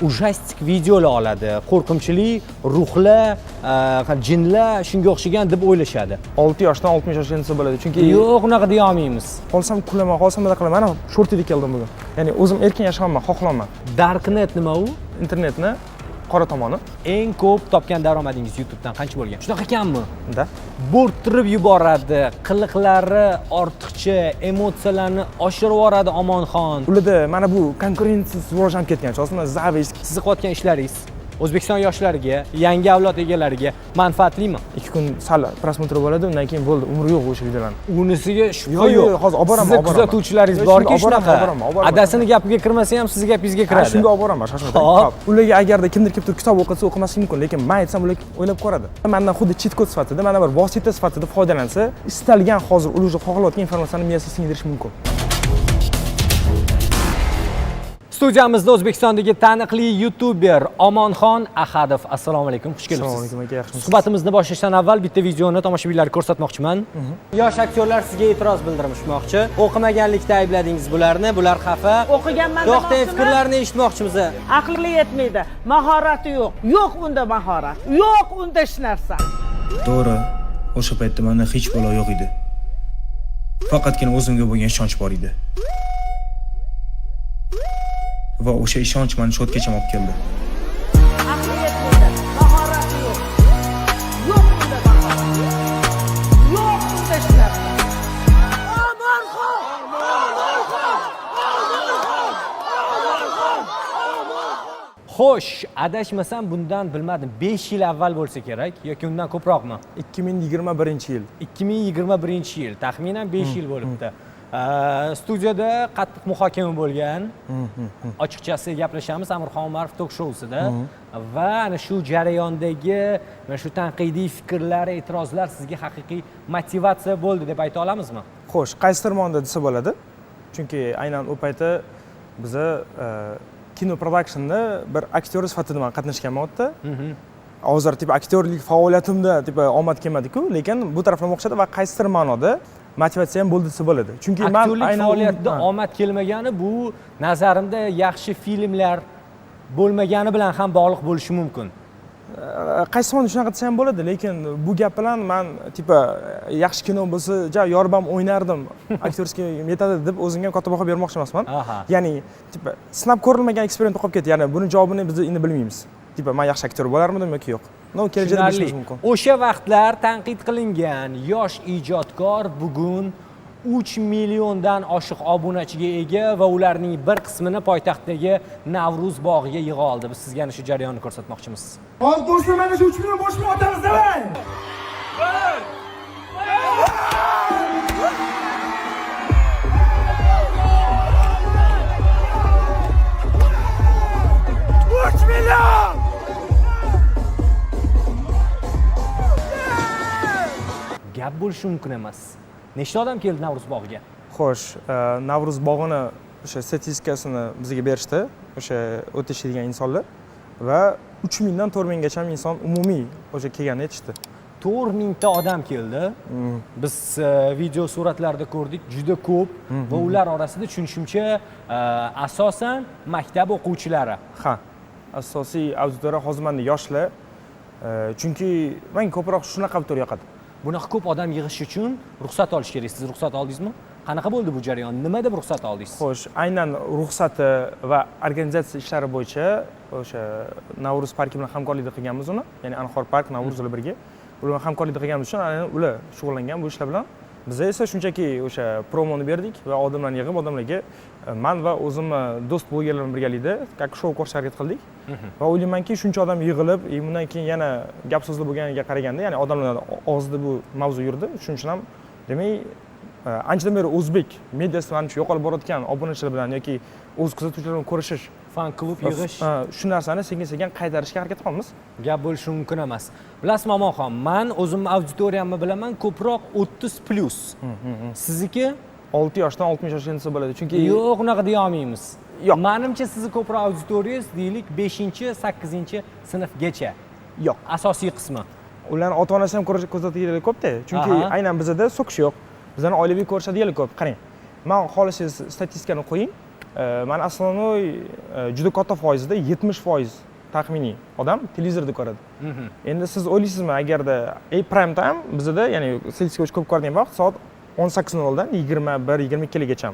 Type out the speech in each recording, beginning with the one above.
ujastik videolar oladi. Qo'rqinchli ruhlar, jinlar shunga o'xshagan deb o'ylashadi. 6 yoshdan 60 yoshga desa bo'ladi. Chunki Yo'q, unaqa deya olmaymiz. qolsam kulaman, qolsam nima qilaman. Mana shortida keldim bugun. Ya'ni o'zim erkin yashayman, xohlaman. Darknet nima u? Internetni qora tomoni. Eng ko'p topgan daromadingiz YouTube'dan qancha bo'lgan? Shunaqa ekanmi? Da. Bo'rttirib yuboradi, qiliqlari ortiqcha, emotsiyalarni oshirib yuboradi Omonxon. Ularda mana bu konkurensiya rivojlanib ketgan. Aslida zavis Siz qilayotgan ishlaringiz O'zbekiston yoshlariga, yangi avlod egalariga manfaatlimi? 2 kun sal prosmotr bo'ladi, undan keyin bo'ldi, umri yo'q o'sha videolarni. Unisiga shubha yo'q. Hozir olib boraman, Sizni kuzatuvchilaringiz borki shunaqa. Adasini gapiga kirmasa ham sizning gapingizga kiradi. Shunga olib boraman, shoshmang. Ularga agarda kimdir kelib turib kitob o'qisa, o'qimasligi mumkin, lekin men aytsam ular o'ylab ko'radi. Mendan xuddi cheat kod sifatida, mana bir vosita sifatida foydalansa, istalgan hozir ular xohlayotgan informatsiyani miyasiga singdirish mumkin. Studiyamizda O'zbekistondagi taniqli YouTuber Omonxon Ahadov. Assalomu alaykum, xush kelibsiz. Assalomu alaykum, aka, yaxshimisiz? Suhbatimizni boshlashdan avval bitta videoni tomoshabinlarga ko'rsatmoqchiman. Yosh aktyorlar sizga e'tiroz bildirmoqchi. O'qimaganlikda aybladingiz bularni, bular xafa. O'qiganman To'xtang, fikrlarni eshitmoqchimiz. Aqli yetmaydi, mahorati yo'q. Yo'q unda mahorat. Yo'q unda hech narsa. To'g'ri, o'sha paytda menda hech balo yo'q edi. Faqatgina o'zimga bo'lgan ishonch bor edi. Va o'sha ishonch meni shodgacha olib keldi. Aqli yetmaydi, mahorati yo'q. Yo'q unda mahorat. Yo'q unda hech narsa. Xo'sh, adashmasam bundan bilmadim 5 yil avval bo'lsa kerak yoki undan ko'proqmi? 2021-yil. 2021-yil, taxminan 5 yil bo'libdi. Studiyada qattiq muhokama bo'lgan. Ochiqchasi gaplashamiz Amirxon Umarov tok-shousida va ana shu jarayondagi mana shu tanqidiy fikrlar, e'tirozlar sizga haqiqiy motivatsiya bo'ldi deb ayta olamizmi? Xo'sh, qaysi tomonda desa bo'ladi? Chunki aynan u paytda biza kino productionda bir aktyor sifatida men qatnashganman u yerda. Hozir aktyorlik faoliyatimda omad kelmadi-ku, lekin bu taraflama o'xshadi va qaysidir ma'noda motivatsiya ham bo'ldi desa bo'ladi. Chunki men aktyorlik faoliyatida omad kelmagani bu nazarimda yaxshi filmlar bo'lmagani bilan ham bog'liq bo'lishi mumkin. Qaysi tomonda shunaqa desa ham bo'ladi, lekin bu gap bilan men yaxshi kino bo'lsa, yorbam o'ynardim, aktyorskiy yetadi deb o'zimga katta baho bermoqchi emasman. Ya'ni sinab ko'rilmagan eksperiment qolib ketdi. Ya'ni buni javobini biz endi bilmaymiz. Men yaxshi aktyor bo'larmidim yoki yo'q. Kelajakda bilishimiz mumkin. O'sha vaqtlar tanqid qilingan yosh ijodkor bugun 3 milliondan oshiq obunachiga ega va ularning bir qismini poytaxtdagi Navruz bog'iga yig'a oldi. Biz sizga ana shu jarayonni ko'rsatmoqchimiz. Hozir do'stlar, mana shu 3 million boshini otamiz, davay! Gap bo'lishi mumkin emas. Nechta odam keldi Navruz bog'iga? Xo'sh, Navruz bog'ini o'sha statistikasini bizga berishdi, o'sha o'tishadigan insonlar va 3 mingdan 4 minggacha inson umumiy o'sha kelganini aytishdi. 4 mingta odam keldi. Biz video suratlarda ko'rdik, juda ko'p va ular orasida tushunishimcha asosan maktab o'quvchilari. Ha, asosiy auditoriya hozir menda yoshlar. Chunki menga ko'proq shunaqa auditoriya yoqadi. Bunaqa ko'p odam yig'ish uchun ruxsat olish kerak. Siz ruxsat oldingizmi? Qanaqa bo'ldi bu jarayon? Nima deb ruxsat oldingiz? Xo'sh, aynan ruxsati va organizatsiya ishlari bo'yicha o'sha Navruz parki bilan hamkorlikda qilganmiz uni. Ya'ni Anhor park, Navruz bilan birga. Ular bilan hamkorlikda qilganimiz uchun aynan ular shug'ullangan bu ishlar bilan. Biz esa shunchaki o'sha promoni berdik va odamlarni yig'ib, odamlarga men va o'zimni do'st bo'lganlarim birgalikda shou ko'rishga harakat qildik. Va o'ylaymanki, shuncha odam yig'ilib, bundan keyin yana gap so'zlar bo'lganiga qaraganda, ya'ni odamlar og'zida bu mavzu yurdi. Shuning uchun ham demak, anchadan beri o'zbek mediasida mana shu yo'qolib borayotgan obunachilar bilan yoki o'z kuzatuvchilar bilan ko'rishish, fan klub yig'ish, shu narsani sekin-sekin qaytarishga harakat qilamiz. Gap bo'lishi mumkin emas. Bilasizmi Omonxon, men o'zimning auditoriyamni bilaman, ko'proq 30+. Sizniki 6 yoshdan 60 yoshga desa bo'ladi. Chunki yo'q, unaqa deya olmaymiz. Yo'q. Menimcha sizni ko'proq auditoriyangiz deylik 5-8-sinfgacha. Yo'q. Asosiy qismi. Ularning ota-onasi ham ko'rsatadiganlar ko'p-da. Chunki aynan bizda so'kish yo'q. Bizlarning oilaviy ko'rishadiganlar ko'p. Qarang. Men xohlasangiz statistikani qo'ying. mana основной juda katta foizda 70% taxminiy odam televizorda ko'radi. Endi siz o'ylaysizmi, agarda prime time bizda, ya'ni selskich ko'p ko'radigan vaqt soat 18:00 dan 21-22 gacha.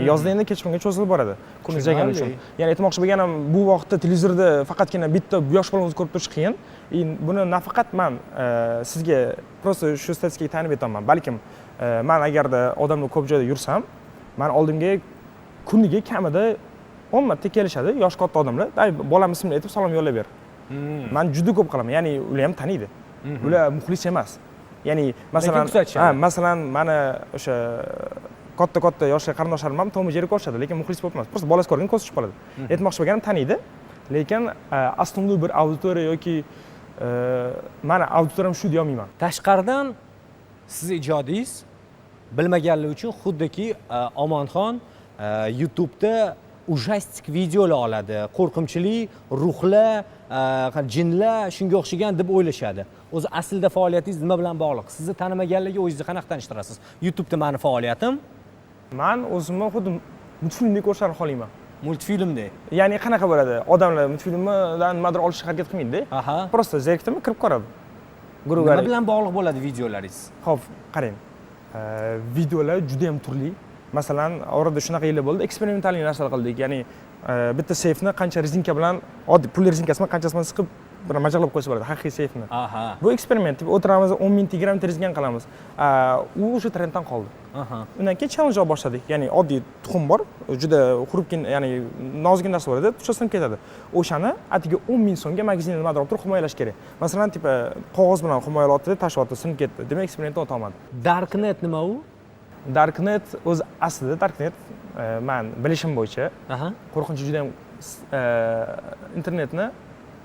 Yozda endi kechqurunga cho'zilib boradi. Kun uzagani uchun. Ya'ni aytmoqchi bo'lganim, bu vaqtda televizorda faqatgina bitta yosh bolamizni ko'rib turish qiyin. Buni nafaqat men sizga просто shu statistikaga ta'nib etaman. Balkim men agarda odamlar ko'p joyda yursam, men oldimga kuniga kamida 10 marta kelishadi yosh katta odamlar. Bolam ismini aytib salom yo'llab ber. Men juda ko'p qilaman. Ya'ni ular ham taniydi. Ular muxlis emas. Ya'ni masalan mana o'sha katta yoshli qarindoshlarim ham Tom Jerry ko'rishadi, lekin muxlis bo'lmas. Просто bolasi ko'rgan ko'z tushib qoladi. Aytmoqchi bo'lganim taniydi, lekin основной bir auditoriya yoki mana auditoriyam shu deya olmayman. Tashqaridan siz ijodingiz bilmaganlar uchun xuddiki Omonxon YouTube'da ujastik videolar oladi, qo'rqinchli ruhlar, jinlar, shunga o'xshagan deb o'ylashadi. O'zi aslida faoliyatingiz nima bilan bog'liq? Sizni tanimaganlarga o'zingizni qanaqa tanishtirasiz? YouTube'da meni faoliyatim men o'zimni xuddi multfilmdek ko'rishni xohlayman. Multfilmdek. Ya'ni qanaqa bo'ladi? Odamlar multfilmdan nimadir olishga harakat qilmaydi-da. Просто zerikdimi, kirib ko'radi. Nima bilan bog'liq bo'ladi videolaringiz? Xo'p, qarang. Videolar juda ham turli. Masalan, orada shunaqa yillar bo'ldi, eksperimental narsalar qildik. Ya'ni bitta seyfni qancha rezinka bilan, oddiy pul rezinkasini qanchasini siqib bir majaqlab qo'ysa bo'ladi, haqiqiy seyfni. Bu eksperiment. O'tiramiz, 10 ming gramm rezgan qilamiz. U o'sha trenddan qoldi. Undan keyin challenge olib boshladik. Ya'ni oddiy tuxum bor, juda xurupgin, ya'ni nozgin narsa bo'ladi, tushasam ketadi. O'shani atiga 10 ming so'mga magazinda nimadir olib turib himoyalash kerak. Masalan, tipa qog'oz bilan himoyalatdi, tashlabdi, sinib ketdi. Demak, eksperimentni o'ta olmadi. Darknet nima u? Darknet o'zi aslida Darknet men bilishim bo'yicha qo'rqinchi juda ham internetni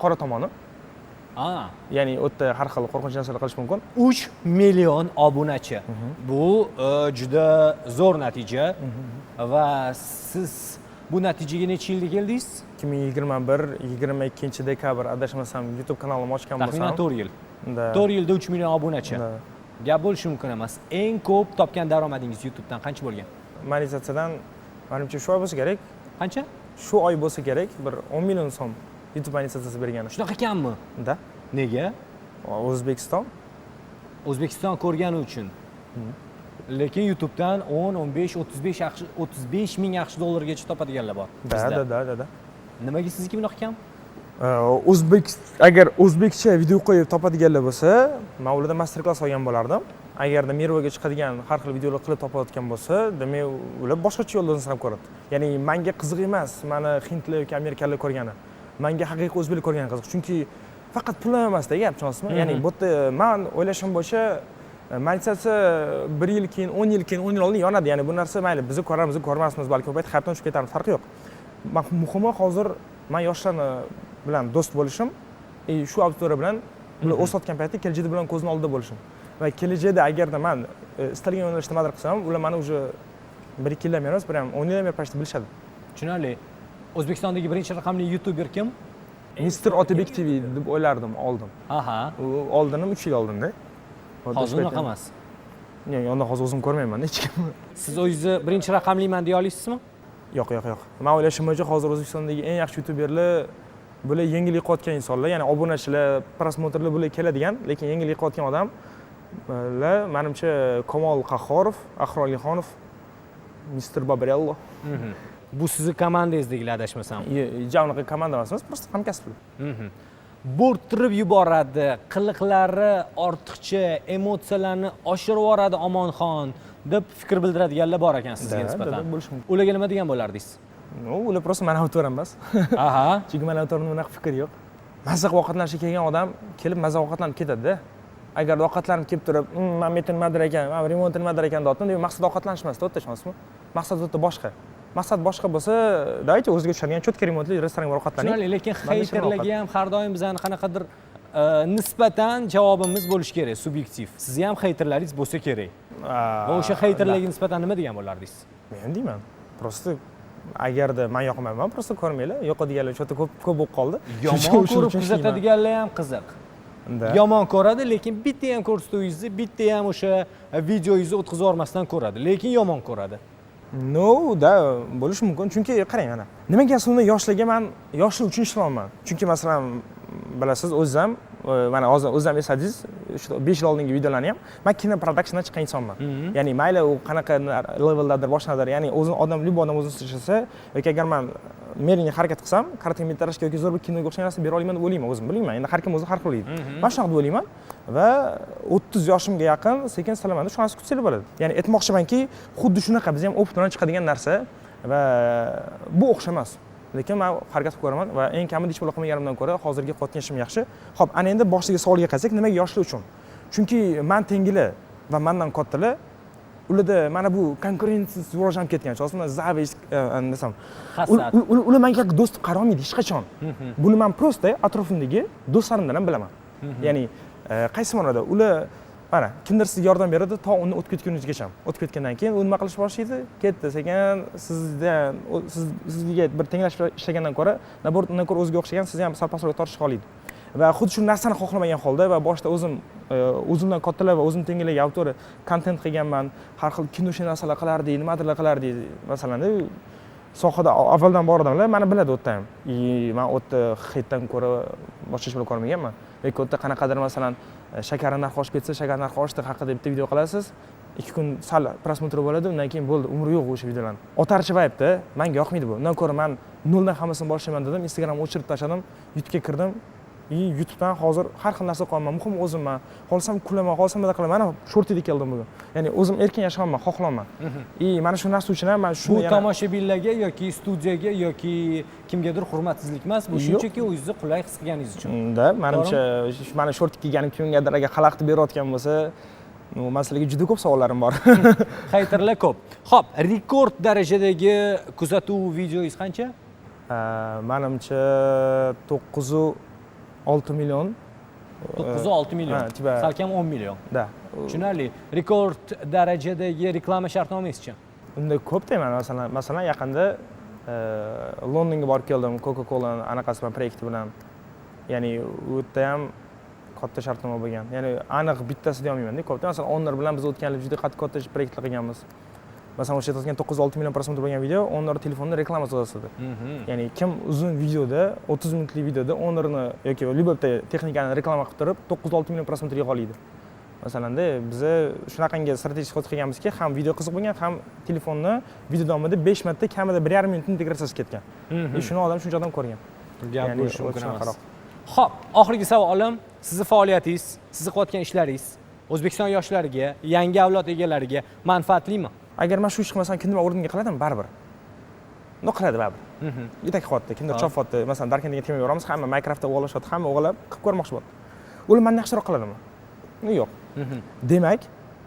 qora tomoni. Ya'ni u yerda har xil qo'rqinch narsalar qilish mumkin. 3 million obunachi. Bu juda zo'r natija va siz bu natijaga necha yilda keldingiz? 2021-22 dekabr adashmasam YouTube kanalimni ochgan bo'lsam. Taxminan 4 yil. 4 yilda 3 million obunachi. Gap bo'lishi mumkin emas. Eng ko'p topgan daromadingiz YouTube'dan qancha bo'lgan? Monetizatsiyadan menimcha shu oy bo'lsa kerak. Qancha? Shu oy bo'lsa kerak, bir 10 million so'm YouTube monetizatsiyasi bergani. Shunaqa kammi? Da. Nega? O'zbekiston ko'rgani uchun. Lekin YouTube'dan 10, 15, 35 ming yaxshi dollargacha topadiganlar bor. Da. Nimaga sizniki bunaqa kam? Agar o'zbekcha video qo'yib topadiganlar bo'lsa, men ulardan master klass olgan bo'lardim. Agarda Mervoga chiqadigan har xil videolar qilib topayotgan bo'lsa, demak ular boshqacha yo'ldan sinab ko'radi. Ya'ni menga qiziq emas, meni hindlar yoki amerikaliklar ko'rgani. Menga haqiqiy o'zbeklar ko'rgani qiziq. Chunki faqat pul emasda gap, tushunasizmi? Ya'ni bu yerda men o'ylashim bo'yicha monetizatsiya 1 yil keyin, 10 yil keyin, 10 yil oldin yonadi. Ya'ni bu narsa mayli, bizni ko'ramiz, ko'rmasmiz, balki ko'payib hayotdan tushib ketamiz, farqi yo'q. Muhimi hozir men yoshlarni bilan do'st bo'lishim, shu auditoriya bilan ular o'sayotgan paytda kelajakda bilan ko'zini oldida bo'lishim. Va kelajakda agarda men istalgan yo'nalishda nimadir qilsam, ular meni уже 1-2 yildan emas, bir ham 10 yildan beri pashta bilishadi. Tushunarli. O'zbekistondagi birinchi raqamli YouTuber kim? Mr. Otabek TV deb o'ylardim oldin. U oldin 3 yil oldinda. Hozir unaqa emas. Yo'q, undan hozir o'zim ko'rmayman hech kim. Siz o'zingizni birinchi raqamliman deya olasizmi? Yo'q. Men o'ylashim bo'yicha hozir O'zbekistondagi eng yaxshi YouTuberlar bular yengil yiqayotgan insonlar, ya'ni obunachilar, prosmotrlar bular keladigan, lekin yengil yiqayotgan odamlar menimcha Kamol Qahhorov, Ahror Alixonov, Mr. Babrello. Bu sizni komandangizdagilar adashmasam. Javnaqa komanda emasmiz, просто hamkasblar. Bo'rttirib yuboradi, qiliqlari ortiqcha, emotsiyalarni oshirib yuboradi Omonxon deb fikr bildiradiganlar bor ekan sizga nisbatan. Ularga nima degan bo'lardingiz? Ular просто meni avtoram emas. Chunki meni avtorimda unaqa fikr yo'q. Mazza ovqatlanishga kelgan odam kelib mazza ovqatlanib ketadi-da. Agar ovqatlanib kelib turib, men metin nimadir ekan, men remont nimadir ekan deyapman, demak maqsad ovqatlanish emas, to'g'ri tushunasizmi? Maqsad o'ta boshqa. Maqsad boshqa bo'lsa, daychi o'ziga tushadigan cho'tka remontli restoranga borib ovqatlaning. Tushunarli, lekin xeyterlarga ham har doim bizani qanaqadir nisbatan javobimiz bo'lishi kerak, subyektiv. Sizni ham xeyterlaringiz bo'lsa kerak. Va o'sha xeyterlarga nisbatan nima degan bo'lardingiz? Men deyman, просто agarda men yoqmayman, просто ko'rmanglar, yoqadiganlar o'ta ko'p bo'lib qoldi. Yomon ko'rib kuzatadiganlar ham qiziq. Yomon ko'radi, lekin bitta ham ko'rsatuvingizni, bitta ham o'sha videoyingizni o'tkazib yormasdan ko'radi, lekin yomon ko'radi. da bo'lishi mumkin. Chunki qarang mana. Nimaga aslida yoshlarga men yoshlar uchun ishlayman. Chunki masalan bilasiz o'zim mana hozir o'zim esadingiz, 5 yil oldingi videolarni ham men kino productiondan chiqqan insonman. Ya'ni mayli u qanaqa leveldadir, boshqadir, ya'ni o'zini odam, любой odam o'zini ishlasa yoki agar men meringa harakat qilsam, kороткометражка yoki zo'r bir kinoga o'xshagan narsa bera olaman deb o'ylayman, o'zim bilmayman. Endi har kim o'zi har xil o'ylaydi. Men shunaqa deb o'ylayman va 30 yoshimga yaqin sekin silamanda shu narsa kutsanglar bo'ladi. Ya'ni aytmoqchimanki, xuddi shunaqa biz ham opit bilan chiqadigan narsa va bu o'xshamas. Lekin men harakat qilib ko'raman va eng kamida hech bo'la qilmaganimdan ko'ra hozirgi qilayotgan ishim yaxshi. Xo'p, ana endi boshiga savolga qarasak, nimaga yoshlar uchun? Chunki men tengilar va mendan kattalar ularda mana bu konkurensiya rivojlanib ketgan. Aslida zavish desam, ular menga do'st qaramaydi hech qachon. Buni men prosta atrofimdagi do'stlarimdan ham bilaman. Ya'ni qaysi ma'noda ular mana kimdir sizga yordam beradi, to uni o'tib ketgunizgacha. O'tib ketgandan keyin u nima qilish boshlaydi? Ketdi, sekin sizdan sizga bir tenglashib ishlagandan ko'ra, undan ko'ra o'ziga o'xshagan sizni ham sal pastroq tortishga qo'yadi. Va xuddi shu narsani xohlamagan holda va boshda o'zimdan kattalar va o'zim tengilarga autor kontent qilganman, har xil kino narsalar qilardi, nimadirlar qilardi, masalan, sohada avvaldan bor odamlar meni biladi o'tda ham. Men o'tda xitdan ko'ra boshqa ish bilan ko'rmaganman. Yoki o'tda qanaqadir masalan shakar narxi oshib ketsa, shakar narxi oshdi haqida bitta video qilasiz, 2 kun sal prosmotr bo'ladi, undan keyin bo'ldi, umri yo'q o'sha videolarni. Otarchi vibe'da menga yoqmaydi bu. Undan ko'ra men noldan hammasini boshlayman dedim, Instagramni o'chirib tashladim, YouTube'ga kirdim. YouTube'dan hozir har xil narsa qilaman. Muhim o'zimman. Xohlasam kulaman, xohlasam nima qilaman. Mana shortiga keldim bugun. Ya'ni o'zim erkin yashayman, xohlaman. Mana shu narsa uchun ham men shuni bu tomoshabinlarga yoki studiyaga yoki kimgadir hurmatsizlik emas, bu shunchaki o'zingizni qulay his qilganingiz uchun. Menimcha mana short kiyganim kimgadir agar xalaqit berayotgan bo'lsa, masalaga juda ko'p savollarim bor. Xayterlar ko'p. Xo'p, rekord darajadagi kuzatuv videoingiz qancha? Menimcha 9.6 million. 9.6 million. Salkam 10 million. Da. Tushunarli. Rekord darajadagi reklama shartnomangiz-chi? Unda ko'p deyman, masalan yaqinda Londonga borib keldim, Coca-Cola anaqasi bilan proyekti bilan. Ya'ni u yerda ham katta shartnoma bo'lgan. Ya'ni aniq bittasi deya olmayman-da, ko'pda. Masalan, Honor bilan biz o'tganlik juda katta proyektlar qilganmiz. Masalan, o'sha aytgan 9.6 million prosmotr bo'lgan video Honor telefonida reklamasi o'tadi. Ya'ni kim uzun videoda, 30 minutlik videoda Honorni yoki любой texnikani reklama qilib turib 9.6 million prosmotrga qoladi. Masalanda biz shunaqangi strategik xizmat qilganmizki, ham video qiziq bo'lgan, ham telefonni video davomida 5 marta kamida 1,5 minut integratsiyasi ketgan. Shuni odam shuncha odam ko'rgan. Gap bo'lishi mumkin emas. Xo'p, oxirgi savolim, sizning faoliyatingiz, sizni qilayotgan ishlaringiz O'zbekiston yoshlariga, yangi avlod egalariga manfaatlimi? Agar men shu ish qilmasam, kimdir o'rniga qiladimi baribir. Nima qiladi baribir? Yetak qilyapti, kimdir chopyapti. Masalan, Darkan degan temaga boramiz, hamma Minecraftda o'g'irlashyapti, hamma o'g'irlab qilib ko'rmoqchi bo'ladi. Ular mendan yaxshiroq qiladimi? Yo'q. Demak,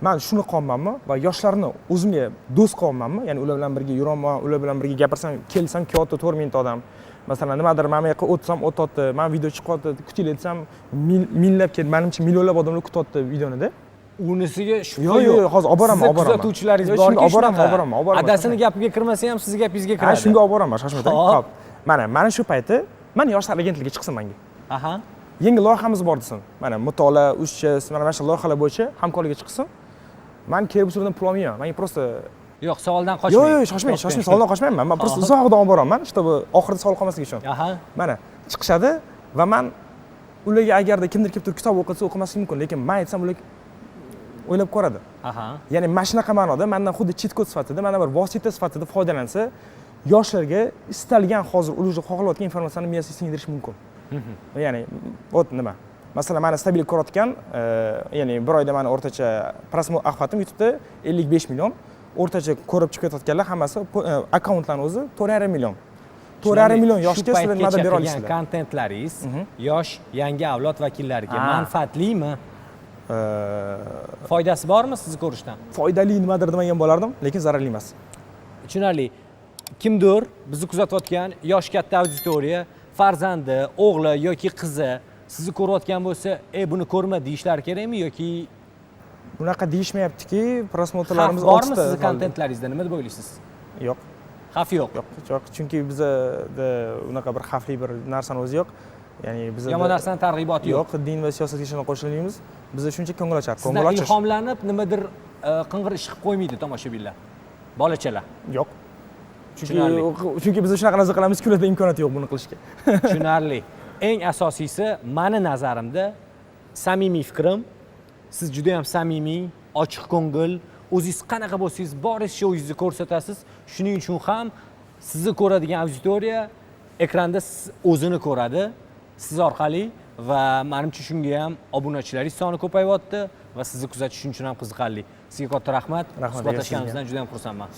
men shuni qilmanmi va yoshlarni o'zimga do'st qilmanmi? Ya'ni ular bilan birga yuraman, ular bilan birga gapirsam, kelsam, kyoto 4 mingta odam. Masalan, nimadir men bu yoqqa o'tsam, o'tadi, men video chiqyapti, kutinglar desam, minglab menimcha millionlab odamlar kutyapti videoni-da. Unisiga shubha yo'q. Yo'q, hozir olib boraman. Kuzatuvchilaringiz borki, olib adasini gapiga kirmasa ham sizning gapingizga kiradi. Shunga olib boraman, shoshmang. Xo'p. Mana shu payti men yoshlar agentligiga chiqsin menga. Aha. Yangi loyihamiz bor desin. Mana mutolaa, ushchiz, mana shu loyihalar bo'yicha hamkorlikka chiqsin. Men kelib usuldan pul olmayman. Menga prosta yo'q, savoldan qochmang. Yo'q, shoshmang, savoldan qochmayman. Men prosta uzoqdan olib boraman, чтобы oxirida savol qolmasligi uchun. Aha. Mana chiqishadi va men ularga agarda kimdir kelib turib kitob o'qitsa o'qimasligi mumkin, lekin men aytsam ular o'ylab ko'radi. Aha. Ya'ni mana shunaqa ma'noda mendan xuddi cheat kod sifatida, mana bir vosita sifatida foydalansa, yoshlarga istalgan hozir ular xohlayotgan informatsiyani miyasiga singdirish mumkin. Ya'ni nima? Masalan, meni stabil ko'rayotgan, ya'ni bir oyda meni o'rtacha prosmotr охватim YouTube'da 55 million, o'rtacha ko'rib chiqayotganlar hammasi akkauntlarning o'zi 4,5 million. 4,5 million yoshga sizlar nima bera olasizlar? Kontentlaringiz yosh yangi avlod vakillariga manfaatlimi? Foydasi bormi sizni ko'rishdan? Foydali nimadir demagan bo'lardim, lekin zararli emas. Tushunarli. Kimdir bizni kuzatayotgan yosh katta auditoriya, farzandi, o'g'li yoki qizi sizni ko'rayotgan bo'lsa, buni ko'rma deyishlar kerakmi yoki bunaqa deyishmayaptiki, prosmotrlarimiz bormi sizning kontentlaringizda, nima deb o'ylaysiz? Yo'q. Xavf yo'q. Yo'q, chunki bizda unaqa bir xavfli bir narsani o'zi yo'q. Ya'ni bizda yomon narsaning targ'iboti yo'q. Din va siyosatga ishonib qo'shilmaymiz. Bizda shuncha ko'ngilochar, ko'ngilochish. Ilhomlanib nimadir qing'ir ish qilib qo'ymaydi tomoshabinlar. Bolachalar. Yo'q. Tushunarli. Chunki biz shunaqa narsa qilamiz, kunlarda imkoniyati yo'q buni qilishga. Tushunarli. Eng asosiysi mani nazarimda samimiy fikrim, siz juda ham samimiy, ochiq ko'ngil, o'zingiz qanaqa bo'lsangiz, boringizcha o'zingizni ko'rsatasiz. Shuning uchun ham sizni ko'radigan auditoriya ekranda o'zini ko'radi siz orqali va menimcha shunga ham obunachilaringiz soni ko'payyapti va sizni kuzatish uchun ham qiziqarli. Sizga katta rahmat. Rahmat, Suhbatlashganimizdan juda ham xursandman.